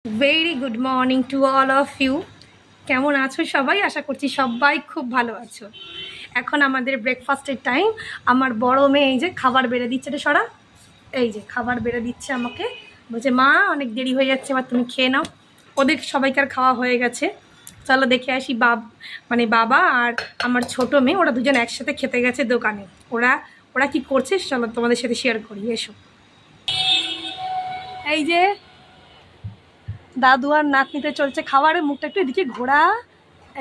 Very good morning to all of you. কেমন আছো সবাই? আশা করছি সবাই খুব ভালো আছো। এখন আমাদের ব্রেকফাস্টের টাইম। আমার বড় মেয়ে এই যে খাবার বেড়ে দিচ্ছে, রে সরা, এই যে খাবার বেড়ে দিচ্ছে আমাকে। বলছে মা অনেক দেরি হয়ে যাচ্ছে, এবার তুমি খেয়ে নাও। ওদের সবাইকার খাওয়া হয়ে গেছে। চলো দেখে আসি। বাবা আর আমার ছোট মেয়ে ওরা দুজন একসাথে খেতে গেছে দোকানে। ওরা ওরা কি করছে চলো তোমাদের সাথে শেয়ার করি, এসো। এই যে দাদু আর নাতনিতে চলছে খাবারে, মুখটা একটু এদিকে ঘোরা।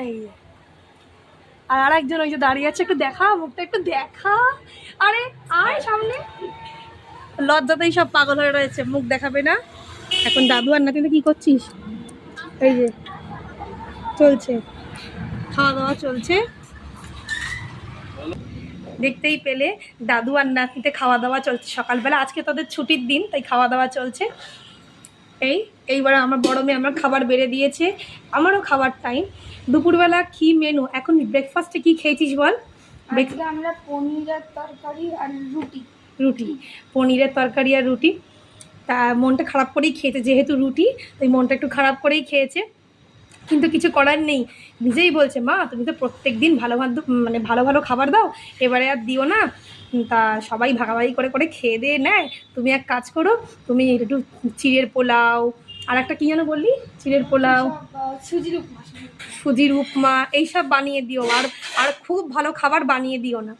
এই আর আরেকজন ওই যে দাঁড়িয়ে আছে, একটু দেখা, মুখটা একটু দেখা। আরে আয় সামনে। লজ্জাতেই সব পাগল হয়ে রয়েছে, মুখ দেখাবে না। এখন দাদু আর নাতনিতে কি করছিস? এই যে চলছে খাওয়া দাওয়া চলছে, দেখতেই পেলে দাদু আর নাতনিতে খাওয়া দাওয়া চলছে সকালবেলা। আজকে তাদের ছুটির দিন, তাই খাওয়া দাওয়া চলছে। এইবার আমার বড় মেয়ে আমার খাবার বেড়ে দিয়েছে, আমারও খাবার টাইম। দুপুরবেলা কি মেনু? এখন ব্রেকফাস্টে কি খেয়েছিস বল? আমরা পনিরের তরকারি আর রুটি, পনিরের তরকারি আর রুটি। তা মনটা খারাপ করেই খেয়েছে, যেহেতু রুটি তাই মনটা একটু খারাপ করেই খেয়েছে। কিন্তু কিছু করার নেই, নিজেই বলছে মা তুমি তো প্রত্যেক দিন ভালো ভালো ভালো খাবার দাও, এবারে আর দিও না। তা সবাই ভাগাভাগি করে করে খেয়ে দিয়ে নেয়, তুমি এক কাজ করো, তুমি একটু চিড়ের পোলাও আর একটা কী যেন বললি, চিড়ের পোলাও, সুজির উপমা এইসব বানিয়ে দিও, আর আর খুব ভালো খাবার বানিয়ে দিও না।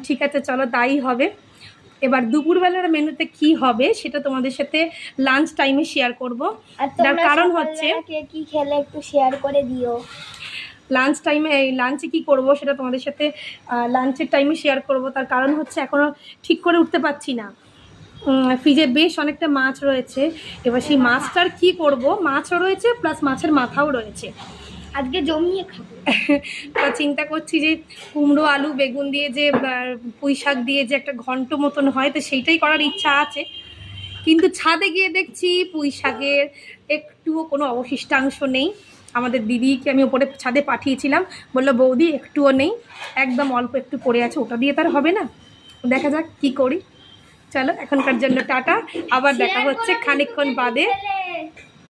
ঠিক আছে চলো তাই হবে। এবার দুপুরবেলার মেনুতে কি হবে সেটা তোমাদের সাথে লাঞ্চ টাইমে শেয়ার করবো। তার কারণ হচ্ছে কে কি খেলে একটু শেয়ার করে দিও। লাঞ্চ টাইমে লাঞ্চে কী করবো সেটা তোমাদের সাথে লাঞ্চের টাইমে শেয়ার করব। তার কারণ হচ্ছে এখনও ঠিক করে উঠতে পারছি না। ফ্রিজে বেশ অনেকটা মাছ রয়েছে, এবার সেই মাছটার কি করব। মাছও রয়েছে প্লাস মাছের মাথাও রয়েছে, আজকে জমিয়ে খাবো। তা চিন্তা করছি যে কুমড়ো আলু বেগুন দিয়ে যে পুঁই শাক দিয়ে যে একটা ঘন্ট মতন হয়, তো সেইটাই করার ইচ্ছা আছে। কিন্তু ছাদে গিয়ে দেখছি পুঁই শাকের একটুও কোনো অবশিষ্টাংশ নেই। আমাদের দিদিকে আমি ওপরে ছাদে পাঠিয়েছিলাম, বললো বৌদি একটুও নেই, একদম অল্প একটু পড়ে আছে, ওটা দিয়ে তার হবে না। দেখা যাক কি করি। চলো এখনকার জন্য টাটা, আবার দেখা হচ্ছে খানিকক্ষণ বাদে।